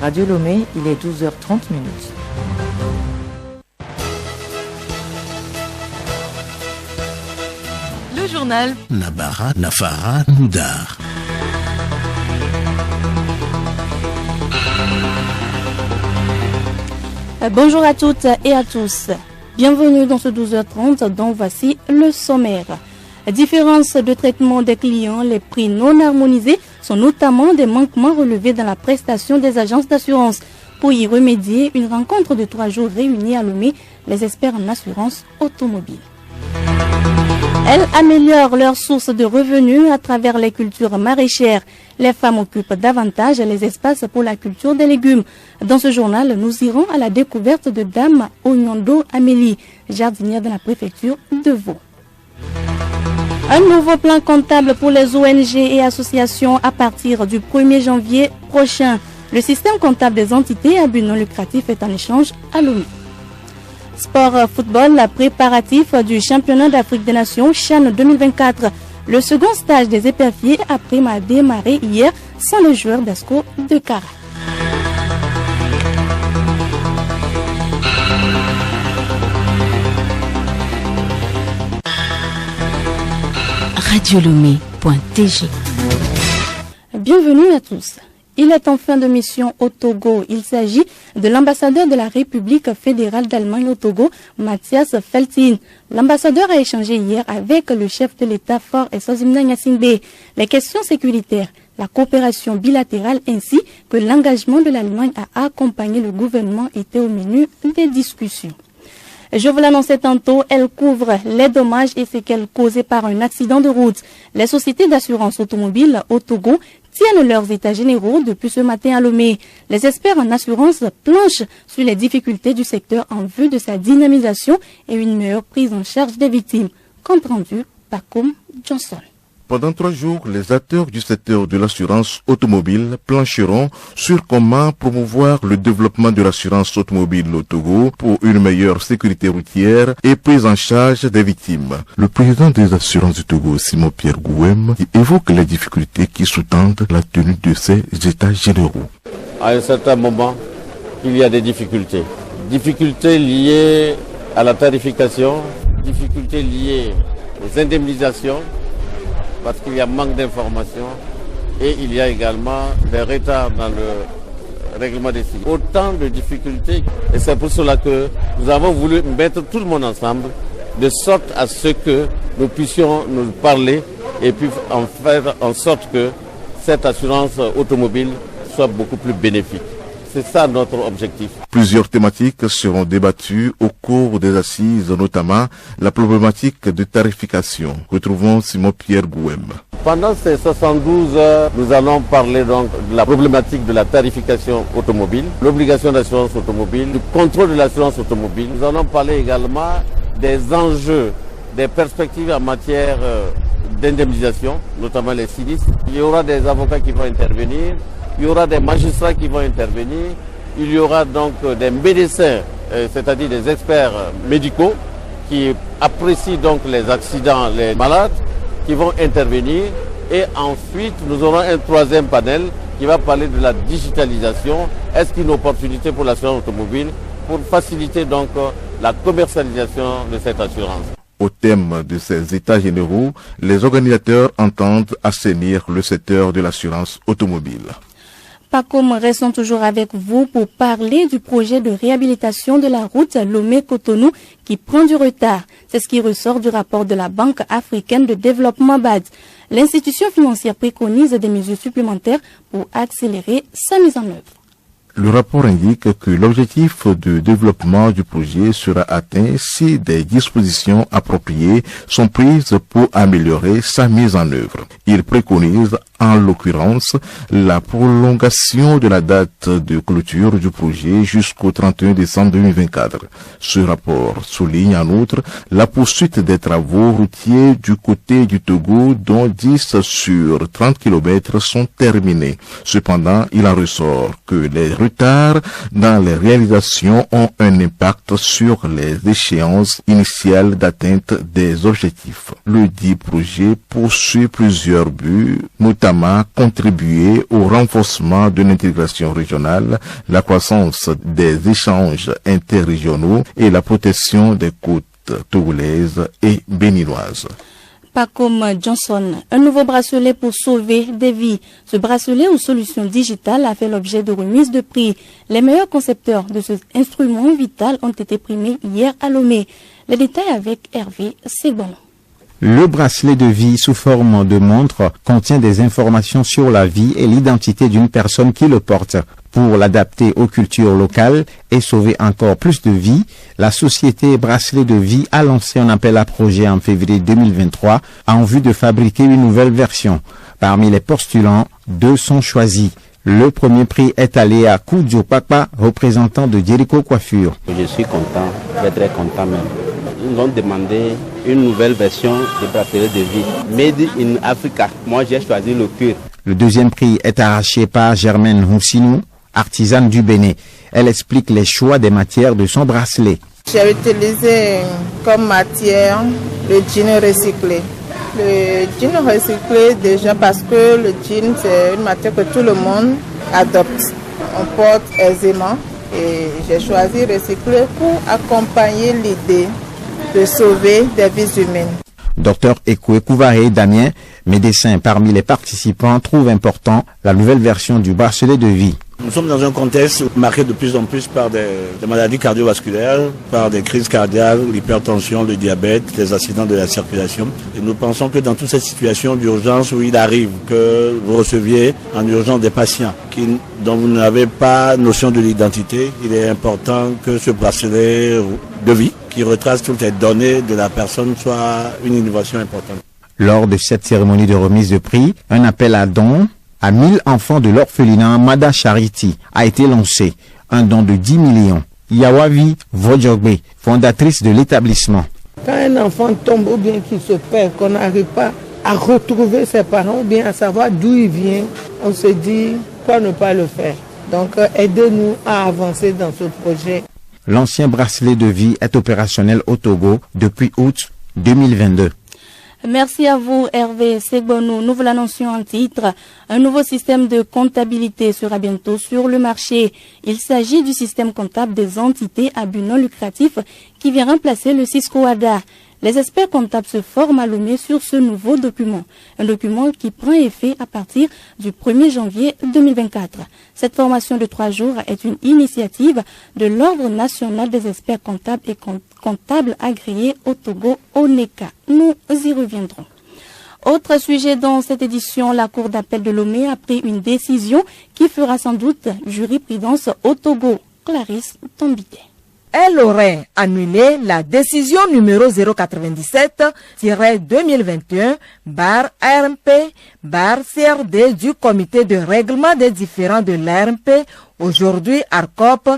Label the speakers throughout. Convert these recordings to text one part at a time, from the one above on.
Speaker 1: Radio Lomé, il est 12h30.
Speaker 2: Le journal
Speaker 3: Nabara Nafara Moudar.
Speaker 4: Bonjour à toutes et à tous. Bienvenue dans ce 12h30 dont voici le sommaire. Différence de traitement des clients, les prix non harmonisés sont notamment des manquements relevés dans la prestation des agences d'assurance. Pour y remédier, une rencontre de 3 jours réunie à Lomé les experts en assurance automobile. Elles améliorent leurs sources de revenus à travers les cultures maraîchères. Les femmes occupent davantage les espaces pour la culture des légumes. Dans ce journal, nous irons à la découverte de Dame Onyondo Amélie, jardinière de la préfecture de Vaud. Un nouveau plan comptable pour les ONG et associations à partir du 1er janvier prochain. Le système comptable des entités à but non lucratif est en échange à Lomé. Sport football, la préparatif du championnat d'Afrique des Nations CHAN 2024. Le second stage des éperviers a démarré hier sans le joueur d'Asco de Cara.
Speaker 2: radiolomé.tg.
Speaker 4: Bienvenue à tous. Il est en fin de mission au Togo. Il s'agit de l'ambassadeur de la République fédérale d'Allemagne au Togo, Mathias Feltin. L'ambassadeur a échangé hier avec le chef de l'État Faure Eswazimna Gnassingbé. Les questions sécuritaires, la coopération bilatérale ainsi que l'engagement de l'Allemagne à accompagner le gouvernement étaient au menu des discussions. Je vous l'annonçais tantôt, elle couvre les dommages et séquelles causés par un accident de route. Les sociétés d'assurance automobile au Togo tiennent leurs états généraux depuis ce matin à Lomé. Les experts en assurance planchent sur les difficultés du secteur en vue de sa dynamisation et une meilleure prise en charge des victimes. Compte rendu par Com Johnson.
Speaker 5: Pendant 3 jours, les acteurs du secteur de l'assurance automobile plancheront sur comment promouvoir le développement de l'assurance automobile au Togo pour une meilleure sécurité routière et prise en charge des victimes. Le président des assurances du Togo, Simon-Pierre Gouem, évoque les difficultés qui sous-tendent la tenue de ces états généraux.
Speaker 6: À un certain moment, il y a des difficultés. Difficultés liées à la tarification, difficultés liées aux indemnisations, parce qu'il y a manque d'informations et il y a également des retards dans le règlement des sinistres. Autant de difficultés et c'est pour cela que nous avons voulu mettre tout le monde ensemble de sorte à ce que nous puissions nous parler et puis en faire en sorte que cette assurance automobile soit beaucoup plus bénéfique. C'est ça notre objectif.
Speaker 5: Plusieurs thématiques seront débattues au cours des assises, notamment la problématique de tarification. Retrouvons Simon-Pierre Gouem.
Speaker 6: Pendant ces 72 heures, nous allons parler donc de la problématique de la tarification automobile, l'obligation d'assurance automobile, du contrôle de l'assurance automobile. Nous allons parler également des enjeux, des perspectives en matière d'indemnisation, notamment les sinistres. Il y aura des avocats qui vont intervenir. Il y aura des magistrats qui vont intervenir, il y aura donc des médecins, c'est-à-dire des experts médicaux qui apprécient donc les accidents, les malades, qui vont intervenir. Et ensuite, nous aurons un 3e panel qui va parler de la digitalisation. Est-ce qu'une opportunité pour l'assurance automobile pour faciliter donc la commercialisation de cette assurance?
Speaker 5: Au thème de ces états généraux, les organisateurs entendent assainir le secteur de l'assurance automobile.
Speaker 4: Pacom, restons toujours avec vous pour parler du projet de réhabilitation de la route Lomé-Cotonou qui prend du retard. C'est ce qui ressort du rapport de la Banque africaine de développement BAD. L'institution financière préconise des mesures supplémentaires pour accélérer sa mise en œuvre.
Speaker 5: Le rapport indique que l'objectif de développement du projet sera atteint si des dispositions appropriées sont prises pour améliorer sa mise en œuvre. Il préconise en l'occurrence la prolongation de la date de clôture du projet jusqu'au 31 décembre 2024. Ce rapport souligne en outre la poursuite des travaux routiers du côté du Togo dont 10 sur 30 km sont terminés. Cependant, il en ressort que les retards dans les réalisations ont un impact sur les échéances initiales d'atteinte des objectifs. Le dit projet poursuit plusieurs buts, notamment notamment contribuer au renforcement de l'intégration régionale, la croissance des échanges interrégionaux et la protection des côtes togolaises et béninoises.
Speaker 4: Pas comme Johnson, un nouveau bracelet pour sauver des vies. Ce bracelet aux solutions digitales a fait l'objet de remises de prix. Les meilleurs concepteurs de cet instrument vital ont été primés hier à Lomé. Les détails avec Hervé Segbon.
Speaker 7: Le bracelet de vie sous forme de montre contient des informations sur la vie et l'identité d'une personne qui le porte. Pour l'adapter aux cultures locales et sauver encore plus de vies, la société Bracelet de Vie a lancé un appel à projet en février 2023 en vue de fabriquer une nouvelle version. Parmi les postulants, 2 sont choisis. Le premier prix est allé à Koudio Papa, représentant de Jericho Coiffure.
Speaker 8: Je suis content, très content même. Ils nous ont demandé une nouvelle version du bracelet de vie, Made in Africa. Moi, j'ai choisi le cuir.
Speaker 7: Le deuxième prix est arraché par Germaine Houssinou, artisane du Bénin. Elle explique les choix des matières de son bracelet.
Speaker 9: J'ai utilisé comme matière le jean recyclé. Le jean recyclé déjà parce que le jean c'est une matière que tout le monde adopte. On porte aisément et j'ai choisi recyclé pour accompagner l'idée de sauver des vies humaines.
Speaker 7: Dr Ekoué Kouvaré Damien, médecin parmi les participants, trouve important la nouvelle version du bracelet de vie.
Speaker 10: Nous sommes dans un contexte marqué de plus en plus par des maladies cardiovasculaires, par des crises cardiaques, l'hypertension, le diabète, les accidents de la circulation. Et nous pensons que dans toute cette situation d'urgence où il arrive que vous receviez en urgence des patients dont vous n'avez pas notion de l'identité, il est important que ce bracelet de vie qui retrace toutes les données de la personne soit une innovation importante.
Speaker 7: Lors de cette cérémonie de remise de prix, un appel à dons à 1000 enfants de l'orphelinat Mada Charity a été lancé. Un don de 10 millions. Yawavi Vodjogbe, fondatrice de l'établissement.
Speaker 11: Quand un enfant tombe ou bien qu'il se perd, qu'on n'arrive pas à retrouver ses parents ou bien à savoir d'où il vient, on se dit pourquoi ne pas le faire. Donc aidez-nous à avancer dans ce projet.
Speaker 7: L'ancien bracelet de vie est opérationnel au Togo depuis août 2022.
Speaker 4: Merci à vous Hervé Segbonou. Nous vous l'annoncions en titre. Un nouveau système de comptabilité sera bientôt sur le marché. Il s'agit du système comptable des entités à but non lucratif qui vient remplacer le Cisco-ADA. Les experts comptables se forment à Lomé sur ce nouveau document. Un document qui prend effet à partir du 1er janvier 2024. Cette formation de 3 jours est une initiative de l'Ordre national des experts comptables et comptables agréés au Togo, ONECA. Nous y reviendrons. Autre sujet dans cette édition, la Cour d'appel de Lomé a pris une décision qui fera sans doute jurisprudence au Togo. Clarisse Tombité.
Speaker 12: Elle aurait annulé la décision numéro 097-2021/ARMP/CRD du comité de règlement des différends de l'ARMP, aujourd'hui ARCOP,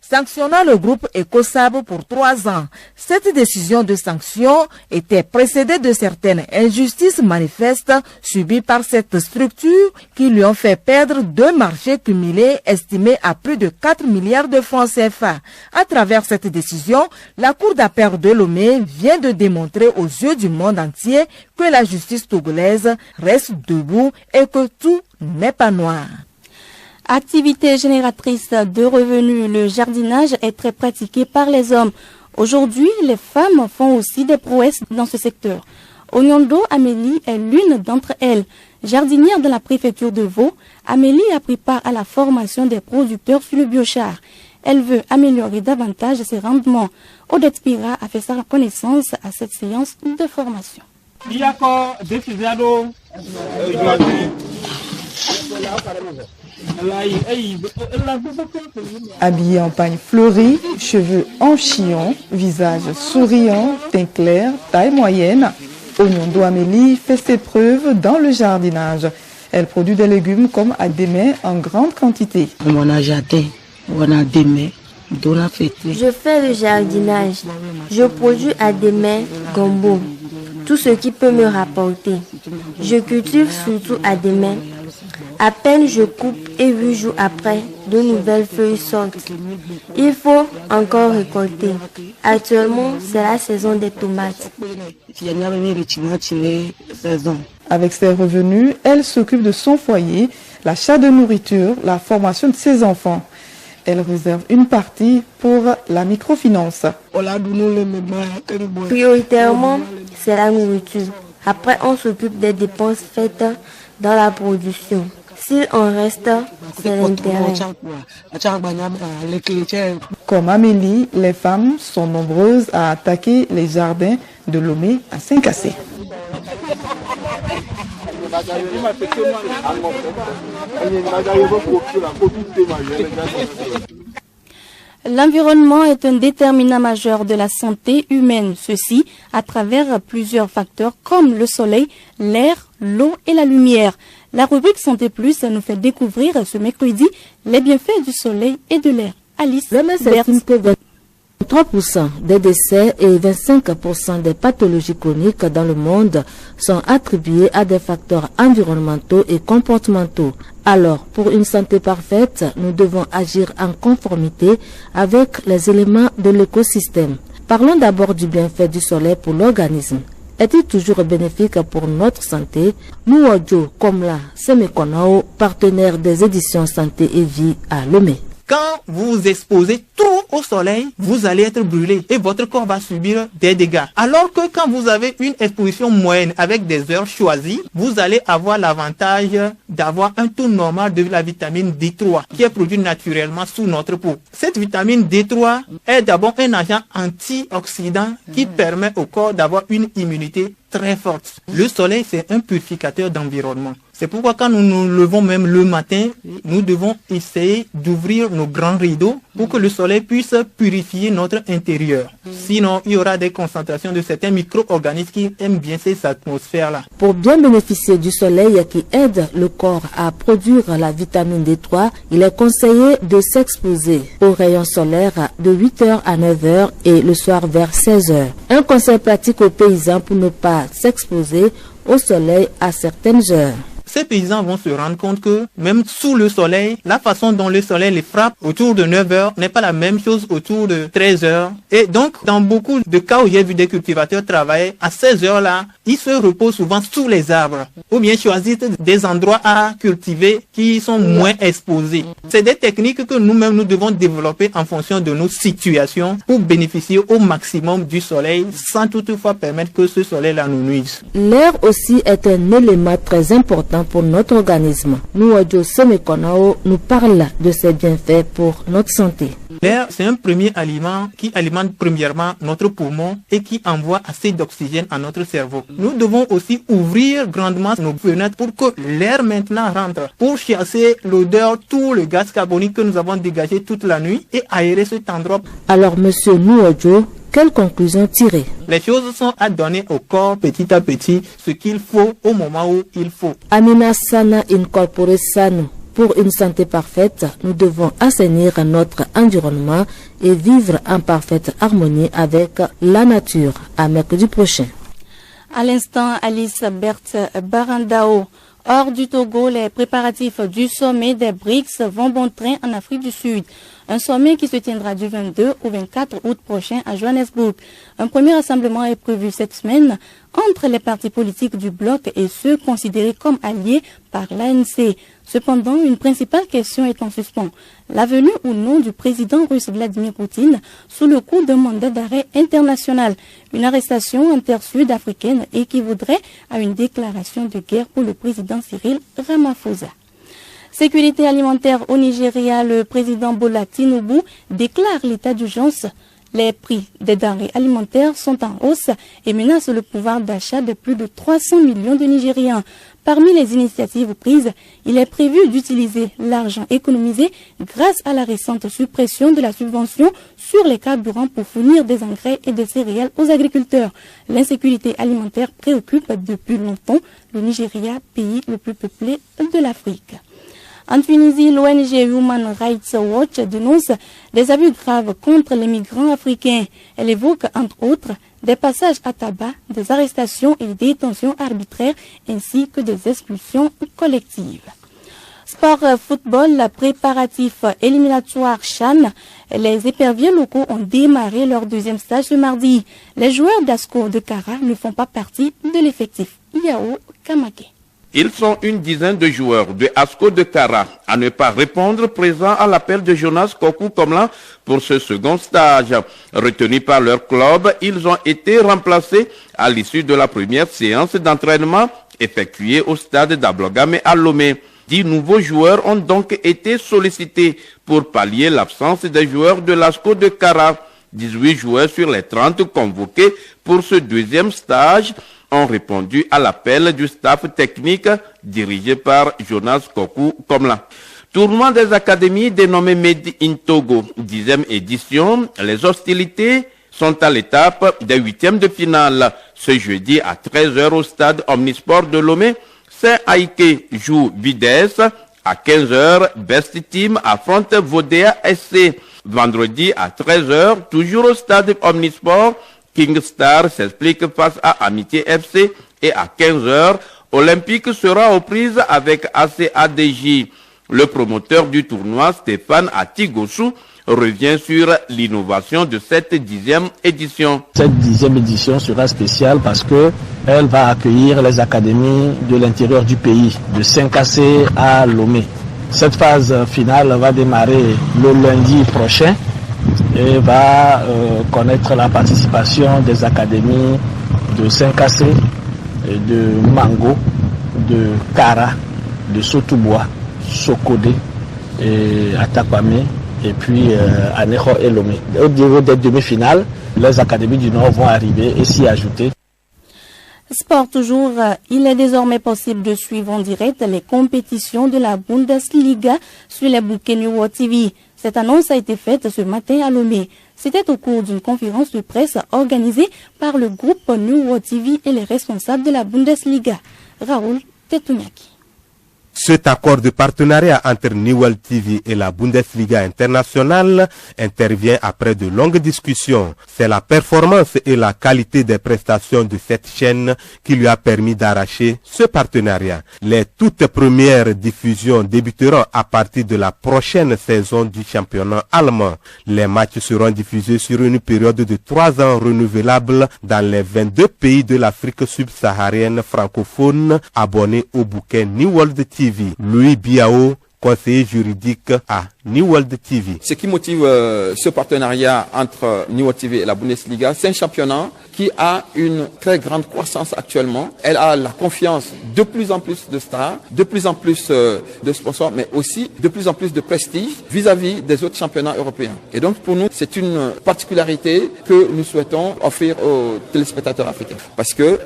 Speaker 12: sanctionnant le groupe EcoSab pour 3 ans. Cette décision de sanction était précédée de certaines injustices manifestes subies par cette structure qui lui ont fait perdre 2 marchés cumulés estimés à plus de 4 milliards de francs CFA. À travers cette décision, la Cour d'appel de Lomé vient de démontrer aux yeux du monde entier que la justice togolaise reste debout et que tout n'est pas noir.
Speaker 4: Activité génératrice de revenus, le jardinage est très pratiqué par les hommes. Aujourd'hui, les femmes font aussi des prouesses dans ce secteur. Onyondo Amélie est l'une d'entre elles. Jardinière de la préfecture de Vaud, Amélie a pris part à la formation des producteurs sur le biochar. Elle veut améliorer davantage ses rendements. Odette Pira a fait sa connaissance à cette séance de formation.
Speaker 13: Habillée en pagne fleurie, cheveux en chignon, visage souriant, teint clair, taille moyenne, Onyondo Amélie fait ses preuves dans le jardinage. Elle produit des légumes comme adémé en grande quantité.
Speaker 14: Je fais le jardinage. Je produis adémé, gombo, tout ce qui peut me rapporter. Je cultive surtout adémé. À peine je coupe et 8 jours après, de nouvelles feuilles sortent. Il faut encore récolter. Actuellement, c'est la saison des tomates.
Speaker 13: Avec ses revenus, elle s'occupe de son foyer, l'achat de nourriture, la formation de ses enfants. Elle réserve une partie pour la microfinance.
Speaker 14: Prioritairement, c'est la nourriture. Après, on s'occupe des dépenses faites dans la production. S'il en reste, c'est l'intérêt.
Speaker 13: Comme Amélie, les femmes sont nombreuses à attaquer les jardins de Lomé à Saint-Cassé.
Speaker 4: L'environnement est un déterminant majeur de la santé humaine, ceci à travers plusieurs facteurs comme le soleil, l'air, l'eau et la lumière. La rubrique Santé Plus nous fait découvrir ce mercredi les bienfaits du soleil et de l'air. Alice Berthe.
Speaker 2: 3% des décès et 25% des pathologies chroniques dans le monde sont attribués à des facteurs environnementaux et comportementaux. Alors, pour une santé parfaite, nous devons agir en conformité avec les éléments de l'écosystème. Parlons d'abord du bienfait du soleil pour l'organisme. Est-il toujours bénéfique pour notre santé? Mouadjo Komla Semekonao, partenaire des éditions Santé et Vie à Lomé.
Speaker 15: Quand vous exposez tout au soleil, vous allez être brûlé et votre corps va subir des dégâts. Alors que quand vous avez une exposition moyenne avec des heures choisies, vous allez avoir l'avantage d'avoir un taux normal de la vitamine D3 qui est produite naturellement sous notre peau. Cette vitamine D3 est d'abord un agent antioxydant qui permet au corps d'avoir une immunité très forte. Le soleil, c'est un purificateur d'environnement. C'est pourquoi quand nous nous levons même le matin, nous devons essayer d'ouvrir nos grands rideaux pour que le soleil puisse purifier notre intérieur. Sinon, il y aura des concentrations de certains micro-organismes qui aiment bien cette atmosphère-là.
Speaker 2: Pour bien bénéficier du soleil qui aide le corps à produire la vitamine D3, il est conseillé de s'exposer aux rayons solaires de 8h à 9h et le soir vers 16h. Un conseil pratique aux paysans pour ne pas s'exposer au soleil à certaines heures.
Speaker 15: Ces paysans vont se rendre compte que même sous le soleil, la façon dont le soleil les frappe autour de 9 heures n'est pas la même chose autour de 13 heures. Et donc, dans beaucoup de cas où j'ai vu des cultivateurs travailler, à 16 heures là, ils se reposent souvent sous les arbres. Ou bien choisissent des endroits à cultiver qui sont moins exposés. C'est des techniques que nous-mêmes nous devons développer en fonction de nos situations pour bénéficier au maximum du soleil sans toutefois permettre que ce soleil-là nous nuise.
Speaker 2: L'air aussi est un élément très important pour notre organisme. Mouadjo Semekonao nous parle de ses bienfaits pour notre santé.
Speaker 15: L'air, c'est un premier aliment qui alimente premièrement notre poumon et qui envoie assez d'oxygène à notre cerveau. Nous devons aussi ouvrir grandement nos fenêtres pour que l'air maintenant rentre, pour chasser l'odeur, tout le gaz carbonique que nous avons dégagé toute la nuit et aérer cet endroit.
Speaker 2: Alors, monsieur Mouadjo, quelle conclusion tirer?
Speaker 15: Les choses sont à donner au corps petit à petit ce qu'il faut au moment où il faut.
Speaker 2: Amina Sana Incorpore Sano. Pour une santé parfaite, nous devons assainir notre environnement et vivre en parfaite harmonie avec la nature. À mercredi prochain.
Speaker 4: À l'instant, Alice Berthe Barandao. Hors du Togo, les préparatifs du sommet des BRICS vont bon train en Afrique du Sud. Un sommet qui se tiendra du 22 au 24 août prochain à Johannesburg. Un premier rassemblement est prévu cette semaine entre les partis politiques du bloc et ceux considérés comme alliés par l'ANC. Cependant, une principale question est en suspens. La venue ou non du président russe Vladimir Poutine sous le coup d'un mandat d'arrêt international. Une arrestation inter-sud-africaine équivaudrait à une déclaration de guerre pour le président Cyril Ramaphosa. Sécurité alimentaire au Nigeria, le président Bola Tinubu déclare l'état d'urgence. Les prix des denrées alimentaires sont en hausse et menacent le pouvoir d'achat de plus de 300 millions de Nigériens. Parmi les initiatives prises, il est prévu d'utiliser l'argent économisé grâce à la récente suppression de la subvention sur les carburants pour fournir des engrais et des céréales aux agriculteurs. L'insécurité alimentaire préoccupe depuis longtemps le Nigeria, pays le plus peuplé de l'Afrique. En Tunisie, l'ONG Human Rights Watch dénonce des abus graves contre les migrants africains. Elle évoque, entre autres, des passages à tabac, des arrestations et des détentions arbitraires, ainsi que des expulsions collectives. Sport football, préparatif éliminatoire CHAN. Les éperviers locaux ont démarré leur deuxième stage ce mardi. Les joueurs d'Asco de Kara ne font pas partie de l'effectif. Yao Kamake.
Speaker 16: Ils sont une dizaine de joueurs de Asco de Kara à ne pas répondre présents à l'appel de Jonas Kokou Komla pour ce second stage. Retenus par leur club, ils ont été remplacés à l'issue de la première séance d'entraînement effectuée au stade d'Ablogame à Lomé. 10 nouveaux joueurs ont donc été sollicités pour pallier l'absence des joueurs de l'Asco de Kara. 18 joueurs sur les 30 convoqués pour ce deuxième stage ont répondu à l'appel du staff technique dirigé par Jonas Kokou Komla. Tournoi des académies dénommé Made in Togo, 10e édition. Les hostilités sont à l'étape des 8e de finale. Ce jeudi à 13h au stade Omnisport de Lomé, Saint-Haïké joue Vides. À 15h, Best Team affronte Vodea SC. Vendredi à 13h, toujours au stade Omnisport, King Star s'explique face à Amitié FC. Et à 15h, Olympique sera aux prises avec ACADJ. Le promoteur du tournoi, Stéphane Atigossou, revient sur l'innovation de cette 10e édition.
Speaker 17: Cette 10e édition sera spéciale parce que elle va accueillir les académies de l'intérieur du pays, de Saint-Cassé à Lomé. Cette phase finale va démarrer le lundi prochain et va connaître la participation des académies de Saint-Cassé, de Mango, de Kara, de Sotoubois, Sokodé et Atakwame. Et puis à Neho et Lomé. Au niveau des demi-finales, les académies du Nord vont arriver et s'y ajouter.
Speaker 4: Sport toujours, il est désormais possible de suivre en direct les compétitions de la Bundesliga sur les bouquets New World TV. Cette annonce a été faite ce matin à Lomé. C'était au cours d'une conférence de presse organisée par le groupe New World TV et les responsables de la Bundesliga. Raoul Tetuniaki.
Speaker 18: Cet accord de partenariat entre New World TV et la Bundesliga internationale intervient après de longues discussions. C'est la performance et la qualité des prestations de cette chaîne qui lui a permis d'arracher ce partenariat. Les toutes premières diffusions débuteront à partir de la prochaine saison du championnat allemand. Les matchs seront diffusés sur une période de 3 ans renouvelable dans les 22 pays de l'Afrique subsaharienne francophone abonnés au bouquet New World TV. Louis Biao, conseiller juridique à New World TV.
Speaker 19: Ce qui motive ce partenariat entre New World TV et la Bundesliga, c'est un championnat qui a une très grande croissance actuellement. Elle a la confiance de plus en plus de stars, de plus en plus de sponsors, mais aussi de plus en plus de prestige vis-à-vis des autres championnats européens. Et donc pour nous, c'est une particularité que nous souhaitons offrir aux téléspectateurs africains. Parce que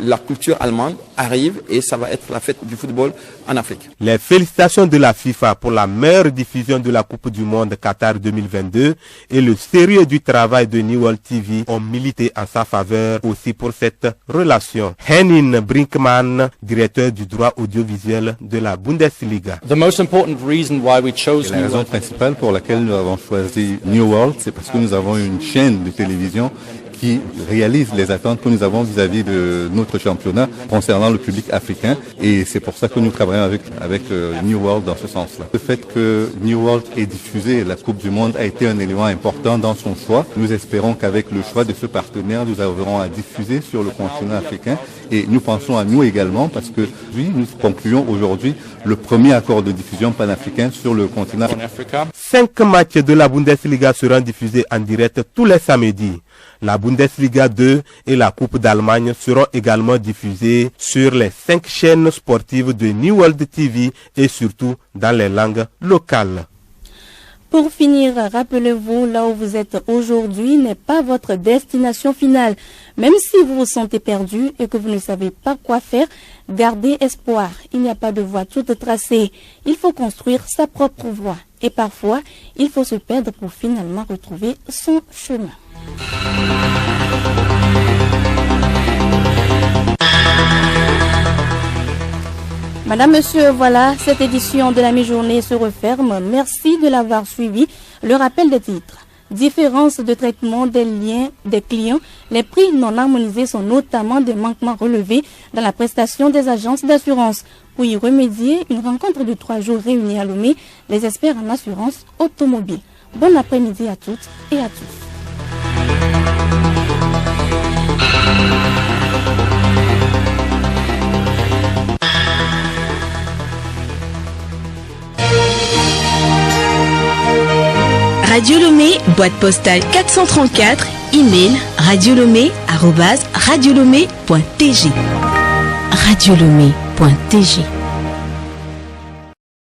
Speaker 19: la culture allemande arrive et ça va être la fête du football en Afrique.
Speaker 18: Les félicitations de la FIFA pour la meilleure diffusion de la Coupe du Monde Qatar 2022 et le sérieux du travail de New World TV ont milité en sa faveur aussi pour cette relation. Henning Brinkmann, directeur du droit audiovisuel de la Bundesliga.
Speaker 20: La raison principale pour laquelle nous avons choisi New World, c'est parce que nous avons une chaîne de télévision qui réalise les attentes que nous avons vis-à-vis de notre championnat concernant le public africain. Et c'est pour ça que nous travaillons avec New World dans ce sens-là. Le fait que New World ait diffusé la Coupe du Monde a été un élément important dans son choix. Nous espérons qu'avec le choix de ce partenaire, nous arriverons à diffuser sur le continent africain. Et nous pensons à nous également parce que oui, nous concluons aujourd'hui le premier accord de diffusion panafricain sur le continent.
Speaker 18: 5 matchs de la Bundesliga seront diffusés en direct tous les samedis. La Bundesliga 2 et la Coupe d'Allemagne seront également diffusées sur les 5 chaînes sportives de New World TV et surtout dans les langues locales.
Speaker 4: Pour finir, rappelez-vous, là où vous êtes aujourd'hui n'est pas votre destination finale. Même si vous vous sentez perdu et que vous ne savez pas quoi faire, gardez espoir. Il n'y a pas de voie toute tracée. Il faut construire sa propre voie. Et parfois, il faut se perdre pour finalement retrouver son chemin. Madame, Monsieur, voilà, cette édition de la mi-journée se referme. Merci de l'avoir suivi. Le rappel des titres. Différence de traitement des liens des clients, les prix non harmonisés sont notamment des manquements relevés dans la prestation des agences d'assurance. Pour y remédier, une rencontre de 3 jours réunit à Lomé les experts en assurance automobile. Bon après-midi à toutes et à tous.
Speaker 21: Radio Lomé, boîte postale 434, email radiolomé@radiolomé.tg. radiolomé.tg